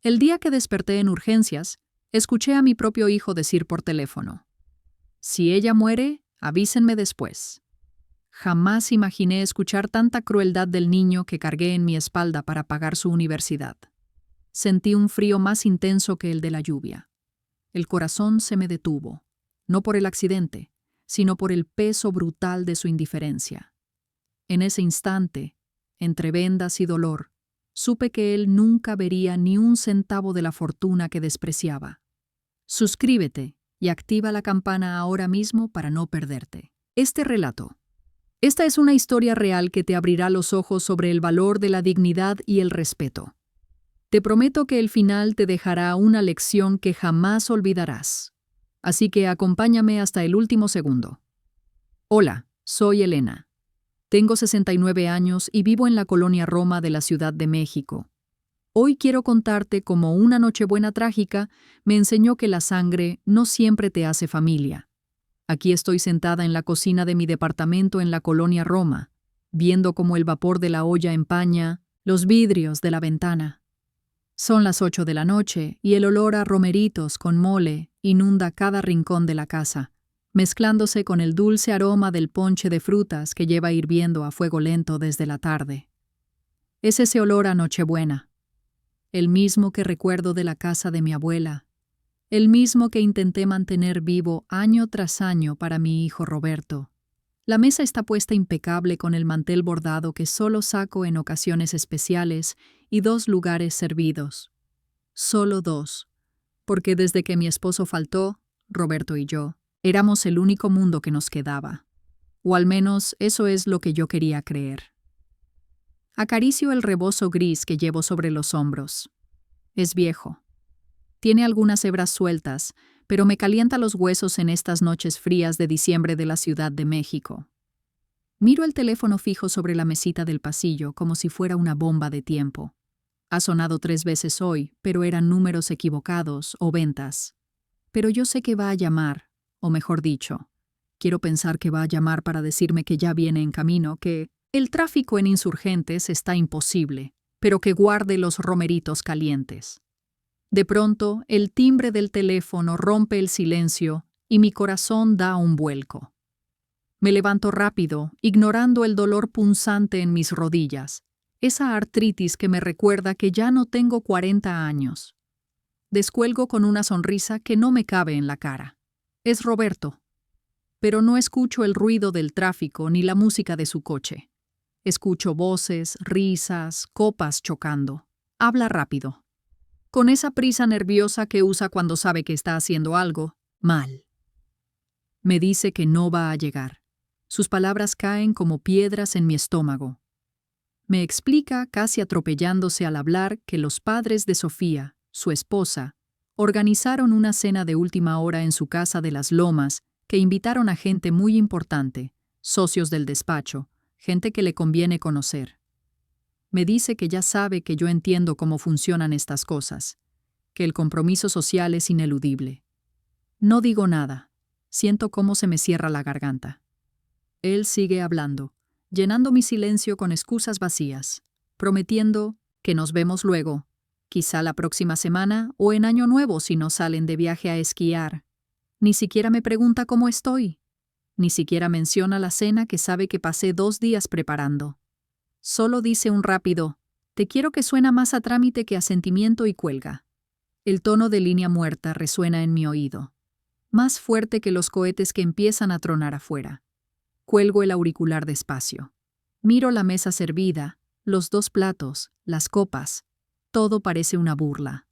El día que desperté en urgencias, escuché a mi propio hijo decir por teléfono: "Si ella muere, avísenme después". Jamás imaginé escuchar tanta crueldad del niño que cargué en mi espalda para pagar su universidad. Sentí un frío más intenso que el de la lluvia. El corazón se me detuvo, no por el accidente, sino por el peso brutal de su indiferencia. En ese instante, entre vendas y dolor, supe que él nunca vería ni un centavo de la fortuna que despreciaba. Suscríbete y activa la campana ahora mismo para no perderte este relato. Esta es una historia real que te abrirá los ojos sobre el valor de la dignidad y el respeto. Te prometo que el final te dejará una lección que jamás olvidarás. Así que acompáñame hasta el último segundo. Hola, soy Elena. Tengo 69 años y vivo en la colonia Roma de la Ciudad de México. Hoy quiero contarte cómo una nochebuena trágica me enseñó que la sangre no siempre te hace familia. Aquí estoy sentada en la cocina de mi departamento en la colonia Roma, viendo cómo el vapor de la olla empaña los vidrios de la ventana. Son las 8 de la noche y el olor a romeritos con mole inunda cada rincón de la casa, mezclándose con el dulce aroma del ponche de frutas que lleva hirviendo a fuego lento desde la tarde. Es ese olor a Nochebuena, el mismo que recuerdo de la casa de mi abuela, el mismo que intenté mantener vivo año tras año para mi hijo Roberto. La mesa está puesta impecable con el mantel bordado que solo saco en ocasiones especiales y 2 lugares servidos. Solo 2, porque desde que mi esposo faltó, Roberto y yo, éramos el único mundo que nos quedaba. O al menos eso es lo que yo quería creer. Acaricio el rebozo gris que llevo sobre los hombros. Es viejo. Tiene algunas hebras sueltas, pero me calienta los huesos en estas noches frías de diciembre de la Ciudad de México. Miro el teléfono fijo sobre la mesita del pasillo como si fuera una bomba de tiempo. Ha sonado 3 veces hoy, pero eran números equivocados o ventas. Pero yo sé que va a llamar, o mejor dicho, quiero pensar que va a llamar para decirme que ya viene en camino, que el tráfico en Insurgentes está imposible, pero que guarde los romeritos calientes. De pronto, el timbre del teléfono rompe el silencio y mi corazón da un vuelco. Me levanto rápido, ignorando el dolor punzante en mis rodillas, esa artritis que me recuerda que ya no tengo 40 años. Descuelgo con una sonrisa que no me cabe en la cara. Es Roberto. Pero no escucho el ruido del tráfico ni la música de su coche. Escucho voces, risas, copas chocando. Habla rápido, con esa prisa nerviosa que usa cuando sabe que está haciendo algo mal. Me dice que no va a llegar. Sus palabras caen como piedras en mi estómago. Me explica, casi atropellándose al hablar, que los padres de Sofía, su esposa, organizaron una cena de última hora en su casa de Las Lomas que invitaron a gente muy importante, socios del despacho, gente que le conviene conocer. Me dice que ya sabe que yo entiendo cómo funcionan estas cosas, que el compromiso social es ineludible. No digo nada. Siento cómo se me cierra la garganta. Él sigue hablando, llenando mi silencio con excusas vacías, prometiendo que nos vemos luego, quizá la próxima semana o en Año Nuevo si no salen de viaje a esquiar. Ni siquiera me pregunta cómo estoy. Ni siquiera menciona la cena que sabe que pasé 2 días preparando. Solo dice un rápido: "Te quiero", que suena más a trámite que a sentimiento, y cuelga. El tono de línea muerta resuena en mi oído, más fuerte que los cohetes que empiezan a tronar afuera. Cuelgo el auricular despacio. Miro la mesa servida, los 2 platos, las copas. Todo parece una burla.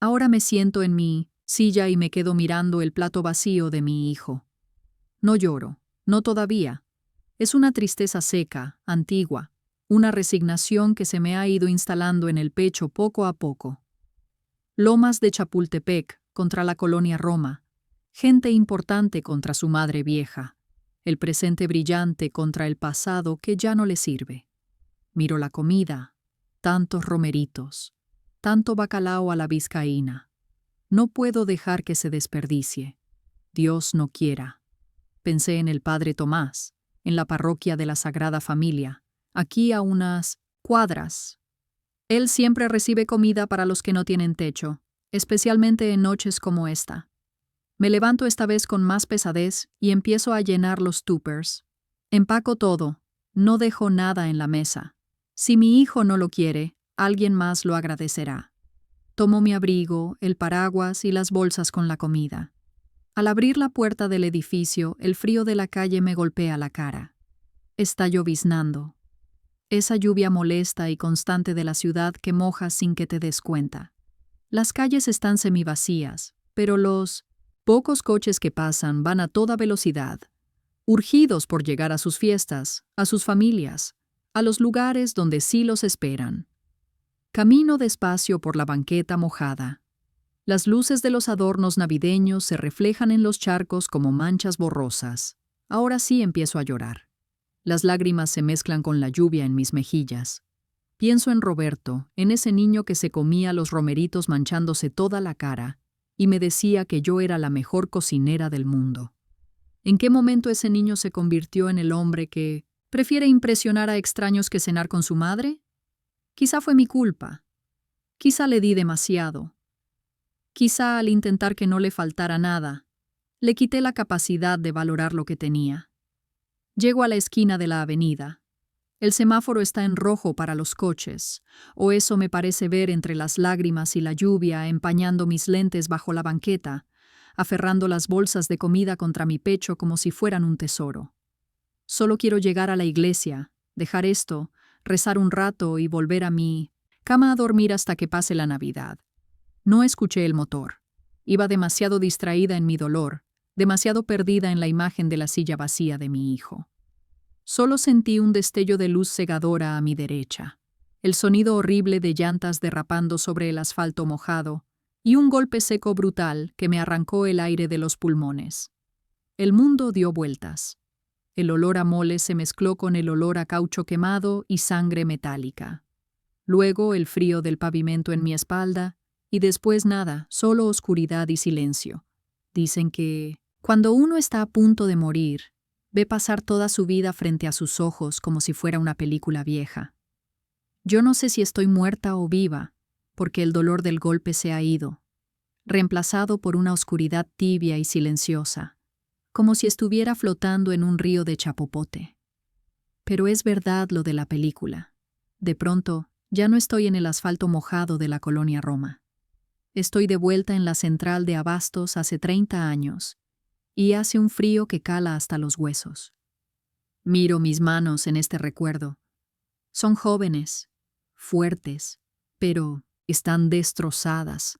Ahora me siento en mi silla y me quedo mirando el plato vacío de mi hijo. No lloro, no todavía. Es una tristeza seca, antigua, una resignación que se me ha ido instalando en el pecho poco a poco. Lomas de Chapultepec contra la colonia Roma, gente importante contra su madre vieja, el presente brillante contra el pasado que ya no le sirve. Miro la comida, tantos romeritos, tanto bacalao a la vizcaína. No puedo dejar que se desperdicie. Dios no quiera. Pensé en el padre Tomás, en la parroquia de la Sagrada Familia, aquí a unas cuadras. Él siempre recibe comida para los que no tienen techo, especialmente en noches como esta. Me levanto esta vez con más pesadez y empiezo a llenar los tuppers. Empaco todo, no dejo nada en la mesa. Si mi hijo no lo quiere, alguien más lo agradecerá. Tomo mi abrigo, el paraguas y las bolsas con la comida. Al abrir la puerta del edificio, el frío de la calle me golpea la cara. Está lloviznando. Esa lluvia molesta y constante de la ciudad que moja sin que te des cuenta. Las calles están semivacías, pero los pocos coches que pasan van a toda velocidad, urgidos por llegar a sus fiestas, a sus familias, a los lugares donde sí los esperan. Camino despacio por la banqueta mojada. Las luces de los adornos navideños se reflejan en los charcos como manchas borrosas. Ahora sí empiezo a llorar. Las lágrimas se mezclan con la lluvia en mis mejillas. Pienso en Roberto, en ese niño que se comía los romeritos manchándose toda la cara, y me decía que yo era la mejor cocinera del mundo. ¿En qué momento ese niño se convirtió en el hombre que prefiere impresionar a extraños que cenar con su madre? Quizá fue mi culpa. Quizá le di demasiado. Quizá al intentar que no le faltara nada, le quité la capacidad de valorar lo que tenía. Llego a la esquina de la avenida. El semáforo está en rojo para los coches, o eso me parece ver entre las lágrimas y la lluvia empañando mis lentes bajo la banqueta, aferrando las bolsas de comida contra mi pecho como si fueran un tesoro. Solo quiero llegar a la iglesia, dejar esto, rezar un rato y volver a mi cama a dormir hasta que pase la Navidad. No escuché el motor. Iba demasiado distraída en mi dolor, demasiado perdida en la imagen de la silla vacía de mi hijo. Solo sentí un destello de luz cegadora a mi derecha, el sonido horrible de llantas derrapando sobre el asfalto mojado y un golpe seco brutal que me arrancó el aire de los pulmones. El mundo dio vueltas. El olor a mole se mezcló con el olor a caucho quemado y sangre metálica. Luego el frío del pavimento en mi espalda, y después nada, solo oscuridad y silencio. Dicen que, cuando uno está a punto de morir, ve pasar toda su vida frente a sus ojos como si fuera una película vieja. Yo no sé si estoy muerta o viva, porque el dolor del golpe se ha ido, reemplazado por una oscuridad tibia y silenciosa, como si estuviera flotando en un río de chapopote. Pero es verdad lo de la película. De pronto, ya no estoy en el asfalto mojado de la colonia Roma. Estoy de vuelta en la central de abastos hace 30 años, y hace un frío que cala hasta los huesos. Miro mis manos en este recuerdo. Son jóvenes, fuertes, pero están destrozadas.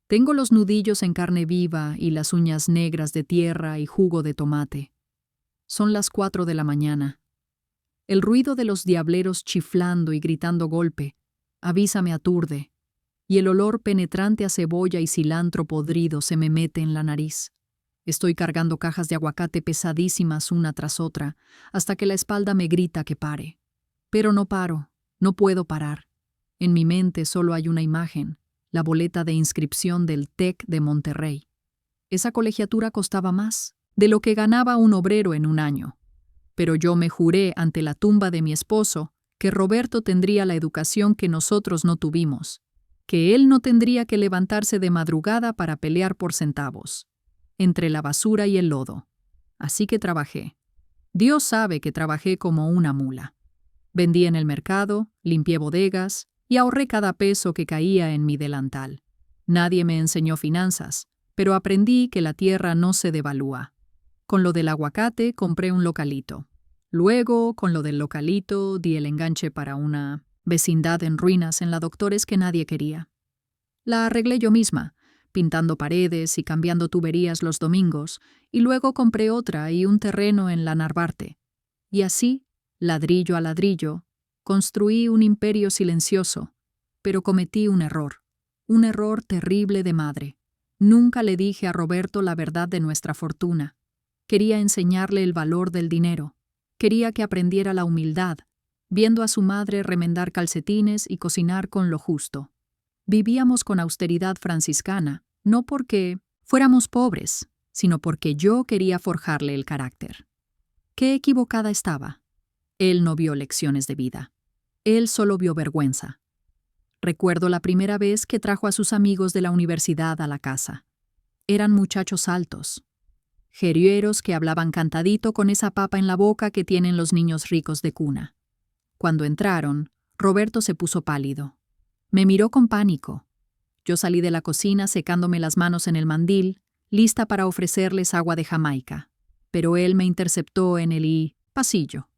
Tengo los nudillos en carne viva y las uñas negras de tierra y jugo de tomate. Son las 4 de la mañana. El ruido de los diableros chiflando y gritando golpe avisa me aturde, y el olor penetrante a cebolla y cilantro podrido se me mete en la nariz. Estoy cargando cajas de aguacate pesadísimas una tras otra, hasta que la espalda me grita que pare. Pero no paro, no puedo parar. En mi mente solo hay una imagen, la boleta de inscripción del TEC de Monterrey. Esa colegiatura costaba más de lo que ganaba un obrero en un año. Pero yo me juré ante la tumba de mi esposo que Roberto tendría la educación que nosotros no tuvimos, que él no tendría que levantarse de madrugada para pelear por centavos, entre la basura y el lodo. Así que trabajé. Dios sabe que trabajé como una mula. Vendí en el mercado, limpié bodegas y ahorré cada peso que caía en mi delantal. Nadie me enseñó finanzas, pero aprendí que la tierra no se devalúa. Con lo del aguacate compré un localito. Luego, con lo del localito, di el enganche para una vecindad en ruinas en la Doctores que nadie quería. La arreglé yo misma, pintando paredes y cambiando tuberías los domingos, y luego compré otra y un terreno en la Narvarte. Y así, ladrillo a ladrillo, construí un imperio silencioso, pero cometí un error terrible de madre. Nunca le dije a Roberto la verdad de nuestra fortuna. Quería enseñarle el valor del dinero. Quería que aprendiera la humildad, viendo a su madre remendar calcetines y cocinar con lo justo. Vivíamos con austeridad franciscana, no porque fuéramos pobres, sino porque yo quería forjarle el carácter. Qué equivocada estaba. Él no vio lecciones de vida. Él solo vio vergüenza. Recuerdo la primera vez que trajo a sus amigos de la universidad a la casa. Eran muchachos altos, gerieros que hablaban cantadito con esa papa en la boca que tienen los niños ricos de cuna. Cuando entraron, Roberto se puso pálido. Me miró con pánico. Yo salí de la cocina secándome las manos en el mandil, lista para ofrecerles agua de Jamaica. Pero él me interceptó en el pasillo.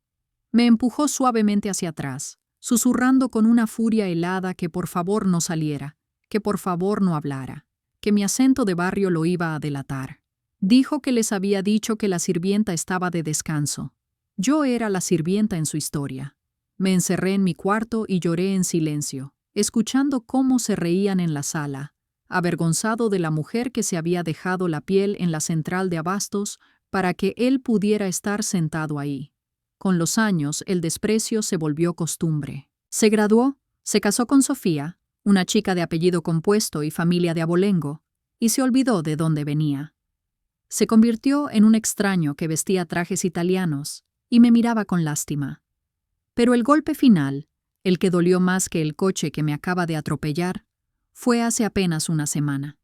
Me empujó suavemente hacia atrás, susurrando con una furia helada que por favor no saliera, que por favor no hablara, que mi acento de barrio lo iba a delatar. Dijo que les había dicho que la sirvienta estaba de descanso. Yo era la sirvienta en su historia. Me encerré en mi cuarto y lloré en silencio, escuchando cómo se reían en la sala, avergonzado de la mujer que se había dejado la piel en la central de abastos para que él pudiera estar sentado ahí. Con los años, el desprecio se volvió costumbre. Se graduó, se casó con Sofía, una chica de apellido compuesto y familia de abolengo, y se olvidó de dónde venía. Se convirtió en un extraño que vestía trajes italianos y me miraba con lástima. Pero el golpe final, el que dolió más que el coche que me acaba de atropellar, fue hace apenas una semana.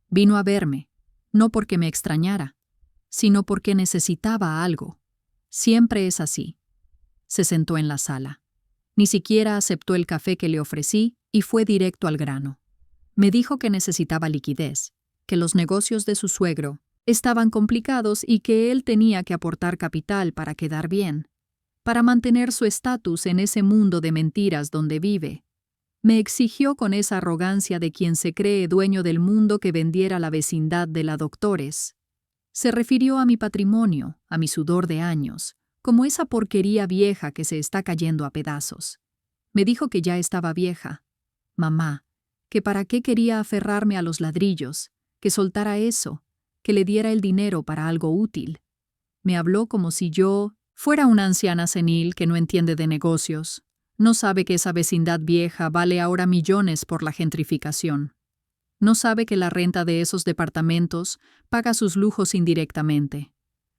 Vino a verme, no porque me extrañara, sino porque necesitaba algo. Siempre es así. Se sentó en la sala. Ni siquiera aceptó el café que le ofrecí y fue directo al grano. Me dijo que necesitaba liquidez, que los negocios de su suegro estaban complicados y que él tenía que aportar capital para quedar bien, para mantener su estatus en ese mundo de mentiras donde vive. Me exigió con esa arrogancia de quien se cree dueño del mundo que vendiera la vecindad de la Doctores. Se refirió a mi patrimonio, a mi sudor de años, como esa porquería vieja que se está cayendo a pedazos. Me dijo que ya estaba vieja. Mamá, que para qué quería aferrarme a los ladrillos, que soltara eso, que le diera el dinero para algo útil. Me habló como si yo fuera una anciana senil que no entiende de negocios. No sabe que esa vecindad vieja vale ahora millones por la gentrificación. No sabe que la renta de esos departamentos paga sus lujos indirectamente.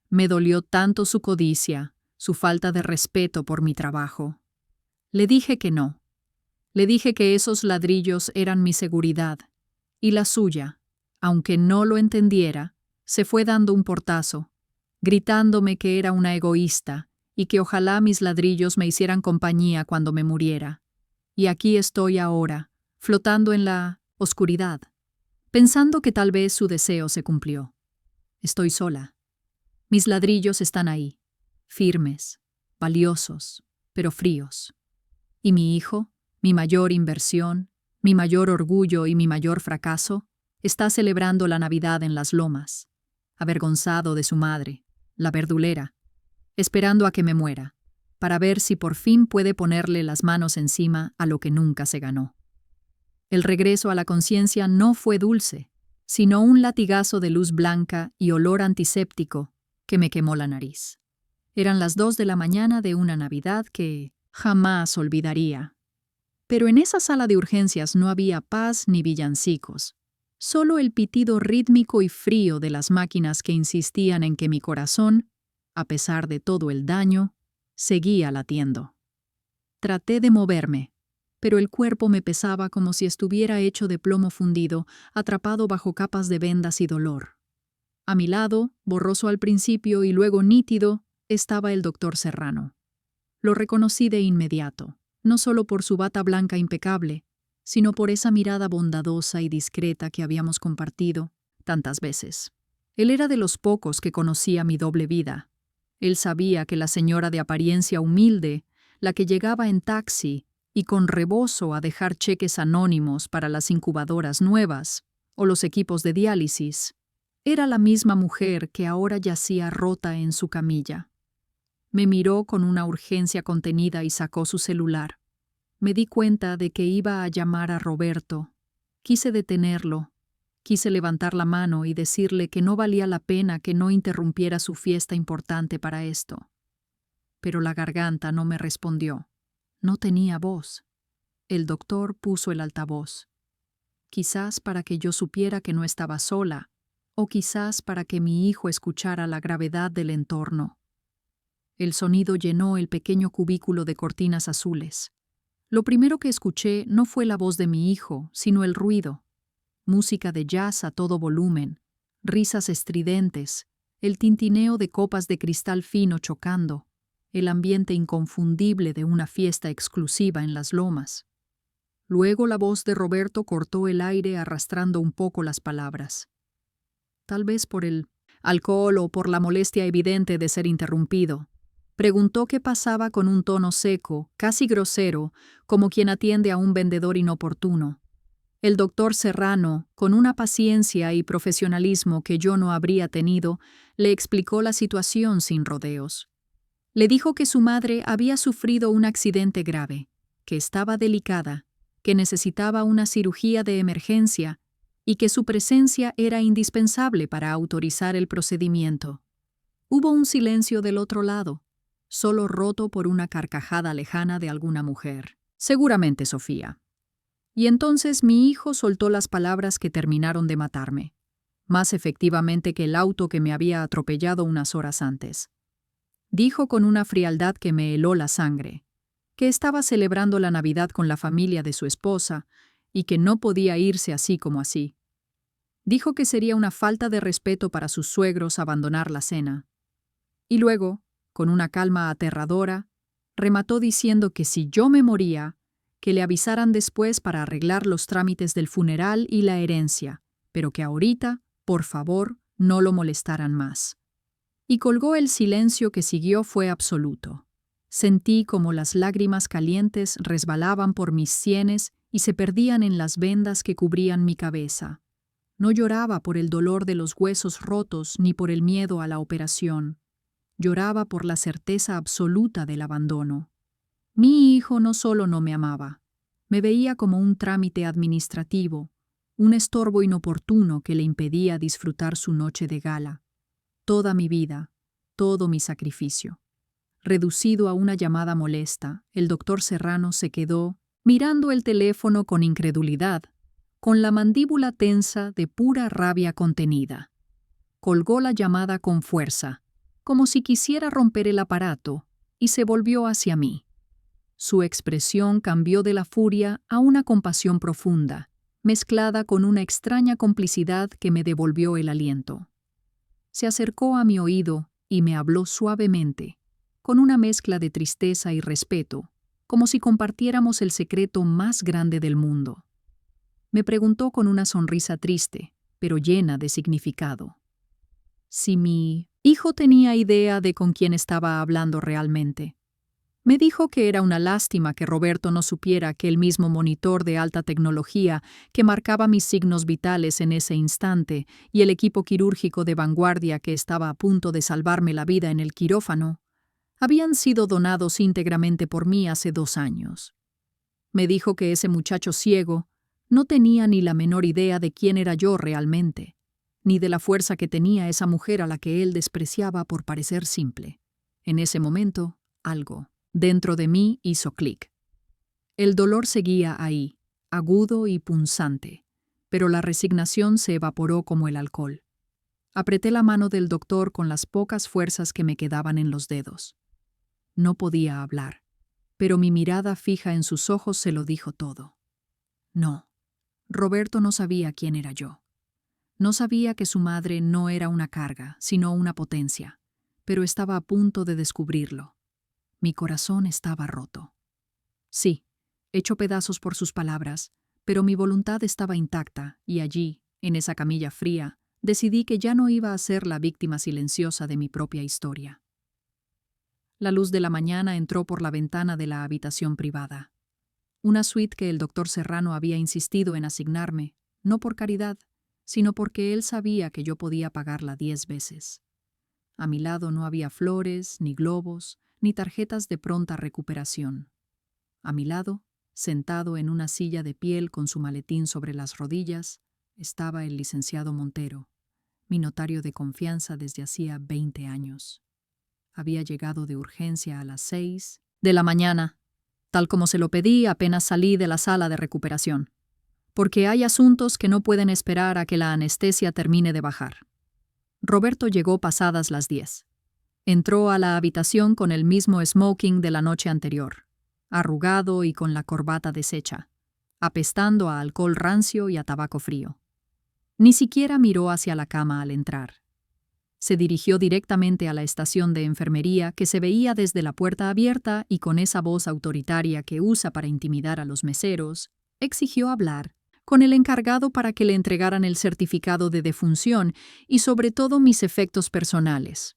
Me dolió tanto su codicia, su falta de respeto por mi trabajo. Le dije que no. Le dije que esos ladrillos eran mi seguridad, y la suya, aunque no lo entendiera, se fue dando un portazo, gritándome que era una egoísta y que ojalá mis ladrillos me hicieran compañía cuando me muriera. Y aquí estoy ahora, flotando en la oscuridad, pensando que tal vez su deseo se cumplió. Estoy sola. Mis ladrillos están ahí, firmes, valiosos, pero fríos. Y mi hijo, mi mayor inversión, mi mayor orgullo y mi mayor fracaso, está celebrando la Navidad en las lomas, avergonzado de su madre, la verdulera, esperando a que me muera, para ver si por fin puede ponerle las manos encima a lo que nunca se ganó. El regreso a la conciencia no fue dulce, sino un latigazo de luz blanca y olor antiséptico que me quemó la nariz. Eran las 2 de la mañana de una Navidad que jamás olvidaría. Pero en esa sala de urgencias no había paz ni villancicos, solo el pitido rítmico y frío de las máquinas que insistían en que mi corazón, a pesar de todo el daño, seguía latiendo. Traté de moverme, pero el cuerpo me pesaba como si estuviera hecho de plomo fundido, atrapado bajo capas de vendas y dolor. A mi lado, borroso al principio y luego nítido, estaba el doctor Serrano. Lo reconocí de inmediato, no solo por su bata blanca impecable, sino por esa mirada bondadosa y discreta que habíamos compartido tantas veces. Él era de los pocos que conocía mi doble vida. Él sabía que la señora de apariencia humilde, la que llegaba en taxi y con rebozo a dejar cheques anónimos para las incubadoras nuevas o los equipos de diálisis, era la misma mujer que ahora yacía rota en su camilla. Me miró con una urgencia contenida y sacó su celular. Me di cuenta de que iba a llamar a Roberto. Quise detenerlo. Quise levantar la mano y decirle que no valía la pena que no interrumpiera su fiesta importante para esto. Pero la garganta no me respondió. No tenía voz. El doctor puso el altavoz. Quizás para que yo supiera que no estaba sola, o quizás para que mi hijo escuchara la gravedad del entorno. El sonido llenó el pequeño cubículo de cortinas azules. Lo primero que escuché no fue la voz de mi hijo, sino el ruido. Música de jazz a todo volumen, risas estridentes, el tintineo de copas de cristal fino chocando, el ambiente inconfundible de una fiesta exclusiva en las lomas. Luego la voz de Roberto cortó el aire arrastrando un poco las palabras. Tal vez por el alcohol o por la molestia evidente de ser interrumpido. Preguntó qué pasaba con un tono seco, casi grosero, como quien atiende a un vendedor inoportuno. El doctor Serrano, con una paciencia y profesionalismo que yo no habría tenido, le explicó la situación sin rodeos. Le dijo que su madre había sufrido un accidente grave, que estaba delicada, que necesitaba una cirugía de emergencia y que su presencia era indispensable para autorizar el procedimiento. Hubo un silencio del otro lado, solo roto por una carcajada lejana de alguna mujer. Seguramente Sofía. Y entonces mi hijo soltó las palabras que terminaron de matarme, más efectivamente que el auto que me había atropellado unas horas antes. Dijo con una frialdad que me heló la sangre, que estaba celebrando la Navidad con la familia de su esposa y que no podía irse así como así. Dijo que sería una falta de respeto para sus suegros abandonar la cena. Y luego, con una calma aterradora, remató diciendo que si yo me moría, que le avisaran después para arreglar los trámites del funeral y la herencia, pero que ahorita, por favor, no lo molestaran más. Y colgó. El silencio que siguió fue absoluto. Sentí como las lágrimas calientes resbalaban por mis sienes y se perdían en las vendas que cubrían mi cabeza. No lloraba por el dolor de los huesos rotos ni por el miedo a la operación. Lloraba por la certeza absoluta del abandono. Mi hijo no solo no me amaba, me veía como un trámite administrativo, un estorbo inoportuno que le impedía disfrutar su noche de gala. Toda mi vida, todo mi sacrificio. Reducido a una llamada molesta, el doctor Serrano se quedó mirando el teléfono con incredulidad, con la mandíbula tensa de pura rabia contenida. Colgó la llamada con fuerza, como si quisiera romper el aparato, y se volvió hacia mí. Su expresión cambió de la furia a una compasión profunda, mezclada con una extraña complicidad que me devolvió el aliento. Se acercó a mi oído y me habló suavemente, con una mezcla de tristeza y respeto, como si compartiéramos el secreto más grande del mundo. Me preguntó con una sonrisa triste, pero llena de significado, si mi hijo tenía idea de con quién estaba hablando realmente. Me dijo que era una lástima que Roberto no supiera que el mismo monitor de alta tecnología que marcaba mis signos vitales en ese instante y el equipo quirúrgico de vanguardia que estaba a punto de salvarme la vida en el quirófano habían sido donados íntegramente por mí hace 2 años. Me dijo que ese muchacho ciego no tenía ni la menor idea de quién era yo realmente, ni de la fuerza que tenía esa mujer a la que él despreciaba por parecer simple. En ese momento, algo dentro de mí hizo clic. El dolor seguía ahí, agudo y punzante, pero la resignación se evaporó como el alcohol. Apreté la mano del doctor con las pocas fuerzas que me quedaban en los dedos. No podía hablar, pero mi mirada fija en sus ojos se lo dijo todo. No, Roberto no sabía quién era yo. No sabía que su madre no era una carga, sino una potencia, pero estaba a punto de descubrirlo. Mi corazón estaba roto. Sí, hecho pedazos por sus palabras, pero mi voluntad estaba intacta y allí, en esa camilla fría, decidí que ya no iba a ser la víctima silenciosa de mi propia historia. La luz de la mañana entró por la ventana de la habitación privada. Una suite que el doctor Serrano había insistido en asignarme, no por caridad, sino porque él sabía que yo podía pagarla 10 veces. A mi lado no había flores, ni globos, ni tarjetas de pronta recuperación. A mi lado, sentado en una silla de piel con su maletín sobre las rodillas, estaba el licenciado Montero, mi notario de confianza desde hacía 20 años. Había llegado de urgencia a las 6 de la mañana, tal como se lo pedí apenas salí de la sala de recuperación, porque hay asuntos que no pueden esperar a que la anestesia termine de bajar. Roberto llegó pasadas las 10. Entró a la habitación con el mismo smoking de la noche anterior. arrugado y con la corbata deshecha, apestando a alcohol rancio y a tabaco frío. Ni siquiera miró hacia la cama al entrar. Se dirigió directamente a la estación de enfermería que se veía desde la puerta abierta y con esa voz autoritaria que usa para intimidar a los meseros, exigió hablar con el encargado para que le entregaran el certificado de defunción y sobre todo mis efectos personales.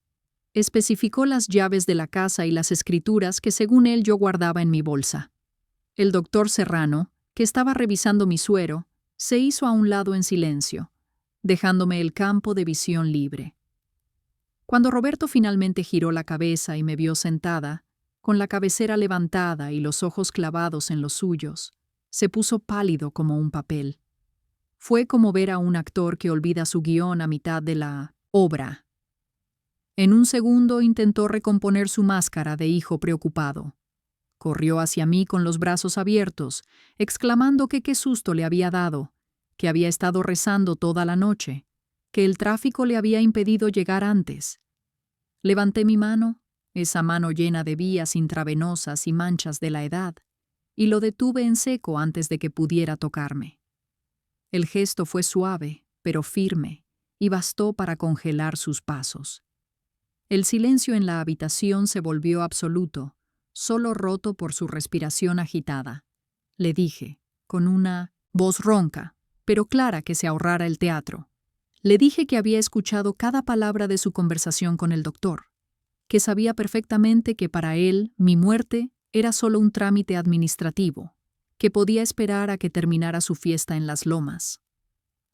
Especificó las llaves de la casa y las escrituras que según él yo guardaba en mi bolsa. El doctor Serrano, que estaba revisando mi suero, se hizo a un lado en silencio, dejándome el campo de visión libre. Cuando Roberto finalmente giró la cabeza y me vio sentada, con la cabecera levantada y los ojos clavados en los suyos, se puso pálido como un papel. Fue como ver a un actor que olvida su guión a mitad de la obra. En un segundo intentó recomponer su máscara de hijo preocupado. Corrió hacia mí con los brazos abiertos, exclamando que qué susto le había dado, que había estado rezando toda la noche, que el tráfico le había impedido llegar antes. Levanté mi mano, esa mano llena de vías intravenosas y manchas de la edad, y lo detuve en seco antes de que pudiera tocarme. El gesto fue suave, pero firme, y bastó para congelar sus pasos. El silencio en la habitación se volvió absoluto, solo roto por su respiración agitada. Le dije, con una voz ronca, pero clara que se ahorrara el teatro. Le dije que había escuchado cada palabra de su conversación con el doctor, que sabía perfectamente que para él mi muerte era solo un trámite administrativo, que podía esperar a que terminara su fiesta en las lomas.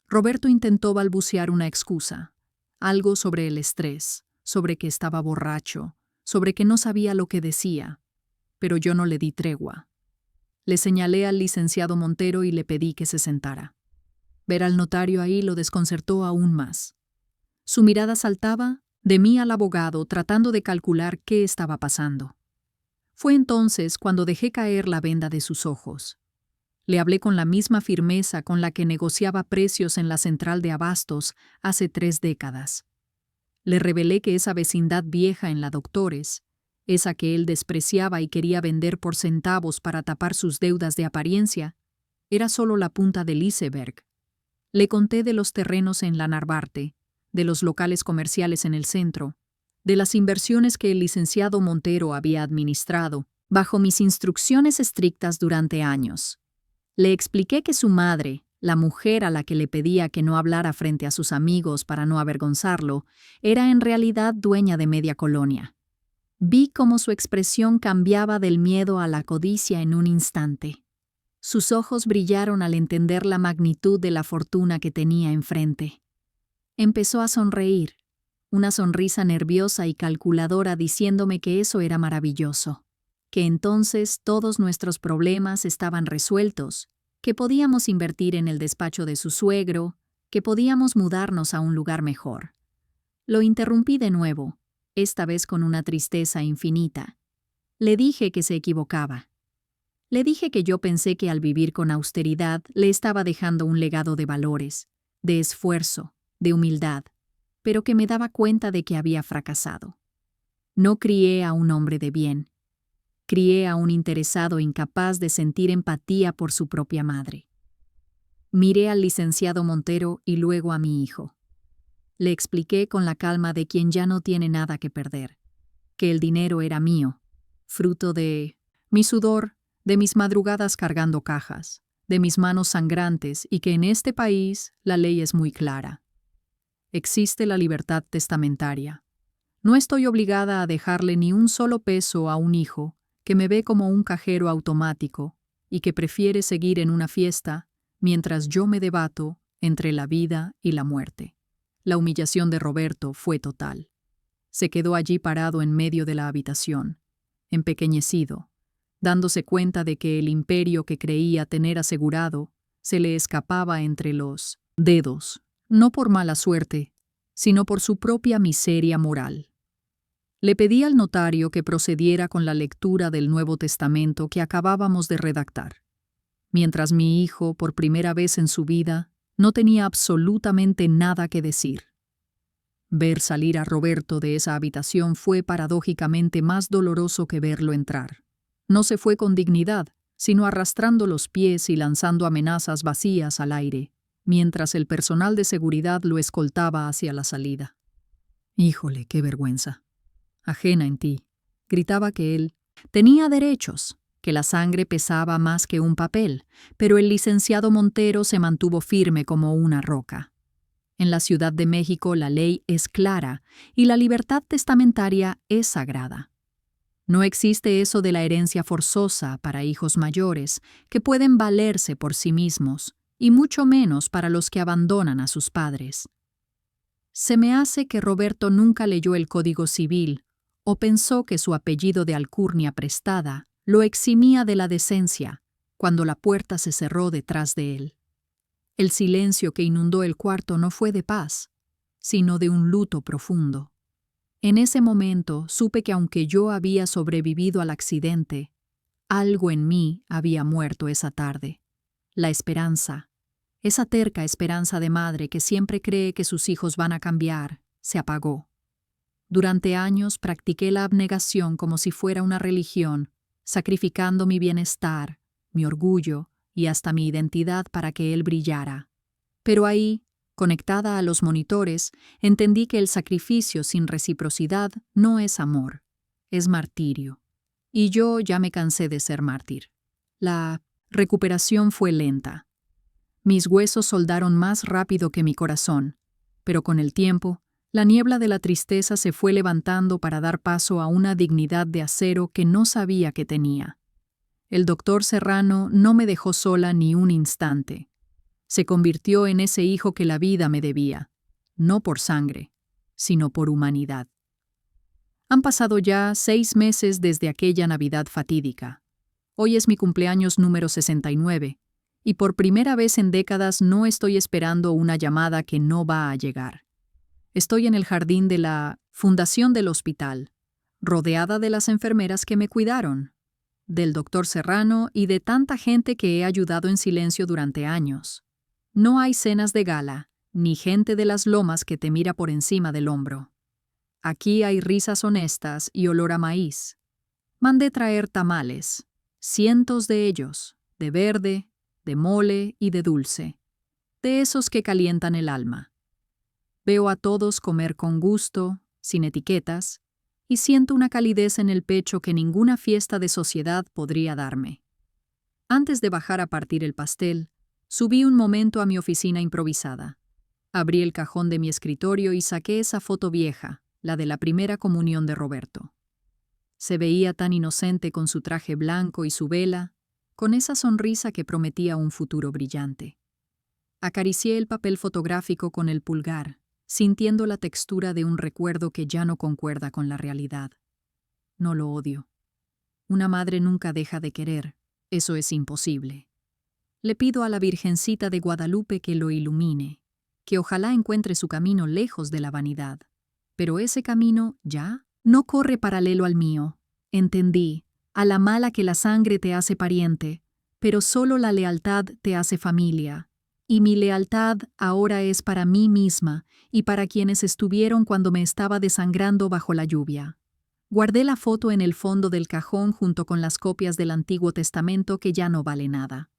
Roberto intentó balbucear una excusa, algo sobre el estrés, sobre que estaba borracho, sobre que no sabía lo que decía, pero yo no le di tregua. Le señalé al licenciado Montero y le pedí que se sentara. Ver al notario ahí lo desconcertó aún más. Su mirada saltaba de mí al abogado tratando de calcular qué estaba pasando. Fue entonces cuando dejé caer la venda de sus ojos. Le hablé con la misma firmeza con la que negociaba precios en la central de abastos hace 3 décadas. Le revelé que esa vecindad vieja en la Doctores, esa que él despreciaba y quería vender por centavos para tapar sus deudas de apariencia, era solo la punta del iceberg. Le conté de los terrenos en la Narvarte, de los locales comerciales en el centro, de las inversiones que el licenciado Montero había administrado, bajo mis instrucciones estrictas durante años. Le expliqué que su madre, la mujer a la que le pedía que no hablara frente a sus amigos para no avergonzarlo, era en realidad dueña de media colonia. Vi cómo su expresión cambiaba del miedo a la codicia en un instante. Sus ojos brillaron al entender la magnitud de la fortuna que tenía enfrente. Empezó a sonreír, una sonrisa nerviosa y calculadora diciéndome que eso era maravilloso, que entonces todos nuestros problemas estaban resueltos, que podíamos invertir en el despacho de su suegro, que podíamos mudarnos a un lugar mejor. Lo interrumpí de nuevo, esta vez con una tristeza infinita. Le dije que se equivocaba. Le dije que yo pensé que al vivir con austeridad le estaba dejando un legado de valores, de esfuerzo, de humildad, pero que me daba cuenta de que había fracasado. No crié a un hombre de bien. Crié a un interesado incapaz de sentir empatía por su propia madre. Miré al licenciado Montero y luego a mi hijo. Le expliqué con la calma de quien ya no tiene nada que perder, que el dinero era mío, fruto de mi sudor, de mis madrugadas cargando cajas, de mis manos sangrantes y que en este país la ley es muy clara. Existe la libertad testamentaria. No estoy obligada a dejarle ni un solo peso a un hijo que me ve como un cajero automático y que prefiere seguir en una fiesta mientras yo me debato entre la vida y la muerte. La humillación de Roberto fue total. Se quedó allí parado en medio de la habitación, empequeñecido, dándose cuenta de que el imperio que creía tener asegurado se le escapaba entre los dedos, no por mala suerte, sino por su propia miseria moral. Le pedí al notario que procediera con la lectura del Nuevo Testamento que acabábamos de redactar, mientras mi hijo, por primera vez en su vida, no tenía absolutamente nada que decir. Ver salir a Roberto de esa habitación fue paradójicamente más doloroso que verlo entrar. No se fue con dignidad, sino arrastrando los pies y lanzando amenazas vacías al aire, mientras el personal de seguridad lo escoltaba hacia la salida. «Híjole, qué vergüenza. Ajena en ti», gritaba que él tenía derechos, que la sangre pesaba más que un papel, pero el licenciado Montero se mantuvo firme como una roca. En la Ciudad de México la ley es clara y la libertad testamentaria es sagrada. No existe eso de la herencia forzosa para hijos mayores que pueden valerse por sí mismos, y mucho menos para los que abandonan a sus padres. Se me hace que Roberto nunca leyó el Código Civil o pensó que su apellido de alcurnia prestada lo eximía de la decencia cuando la puerta se cerró detrás de él. El silencio que inundó el cuarto no fue de paz, sino de un luto profundo. En ese momento supe que aunque yo había sobrevivido al accidente, algo en mí había muerto esa tarde. La esperanza, esa terca esperanza de madre que siempre cree que sus hijos van a cambiar, se apagó. Durante años practiqué la abnegación como si fuera una religión, sacrificando mi bienestar, mi orgullo y hasta mi identidad para que él brillara. Pero ahí, conectada a los monitores, entendí que el sacrificio sin reciprocidad no es amor, es martirio. Y yo ya me cansé de ser mártir. La recuperación fue lenta. Mis huesos soldaron más rápido que mi corazón, pero con el tiempo, la niebla de la tristeza se fue levantando para dar paso a una dignidad de acero que no sabía que tenía. El doctor Serrano no me dejó sola ni un instante. Se convirtió en ese hijo que la vida me debía, no por sangre, sino por humanidad. Han pasado ya 6 meses desde aquella Navidad fatídica. Hoy es mi cumpleaños número 69, y por primera vez en décadas no estoy esperando una llamada que no va a llegar. Estoy en el jardín de la fundación del hospital, rodeada de las enfermeras que me cuidaron, del doctor Serrano y de tanta gente que he ayudado en silencio durante años. No hay cenas de gala, ni gente de las lomas que te mira por encima del hombro. Aquí hay risas honestas y olor a maíz. Mandé traer tamales, cientos de ellos, de verde, de mole y de dulce, de esos que calientan el alma. Veo a todos comer con gusto, sin etiquetas, y siento una calidez en el pecho que ninguna fiesta de sociedad podría darme. Antes de bajar a partir el pastel, subí un momento a mi oficina improvisada. Abrí el cajón de mi escritorio y saqué esa foto vieja, la de la primera comunión de Roberto. Se veía tan inocente con su traje blanco y su vela, con esa sonrisa que prometía un futuro brillante. Acaricié el papel fotográfico con el pulgar, sintiendo la textura de un recuerdo que ya no concuerda con la realidad. No lo odio. Una madre nunca deja de querer, eso es imposible. Le pido a la Virgencita de Guadalupe que lo ilumine, que ojalá encuentre su camino lejos de la vanidad. Pero ese camino, ya, no corre paralelo al mío. Entendí, a la mala que la sangre te hace pariente, pero solo la lealtad te hace familia. Y mi lealtad ahora es para mí misma y para quienes estuvieron cuando me estaba desangrando bajo la lluvia. Guardé la foto en el fondo del cajón junto con las copias del Antiguo Testamento que ya no vale nada.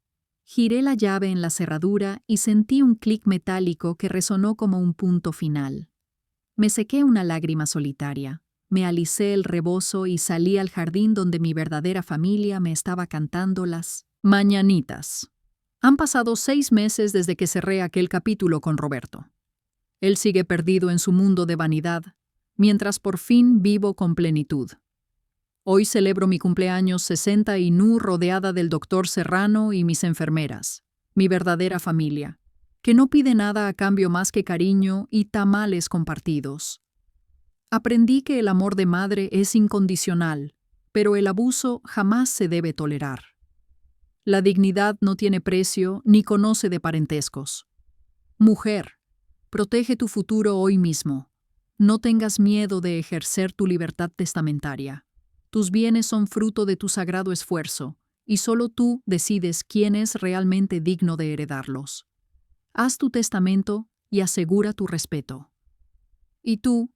Giré la llave en la cerradura y sentí un clic metálico que resonó como un punto final. Me sequé una lágrima solitaria, me alicé el rebozo y salí al jardín donde mi verdadera familia me estaba cantando las mañanitas. Han pasado 6 meses desde que cerré aquel capítulo con Roberto. Él sigue perdido en su mundo de vanidad, mientras por fin vivo con plenitud. Hoy celebro mi cumpleaños 60 y rodeada del doctor Serrano y mis enfermeras, mi verdadera familia, que no pide nada a cambio más que cariño y tamales compartidos. Aprendí que el amor de madre es incondicional, pero el abuso jamás se debe tolerar. La dignidad no tiene precio ni conoce de parentescos. Mujer, protege tu futuro hoy mismo. No tengas miedo de ejercer tu libertad testamentaria. Tus bienes son fruto de tu sagrado esfuerzo, y solo tú decides quién es realmente digno de heredarlos. Haz tu testamento y asegura tu respeto. Y tú,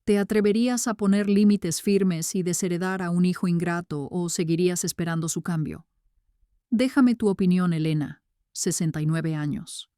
¿Te atreverías a poner límites firmes y desheredar a un hijo ingrato o seguirías esperando su cambio? Déjame tu opinión, Elena, 69 años.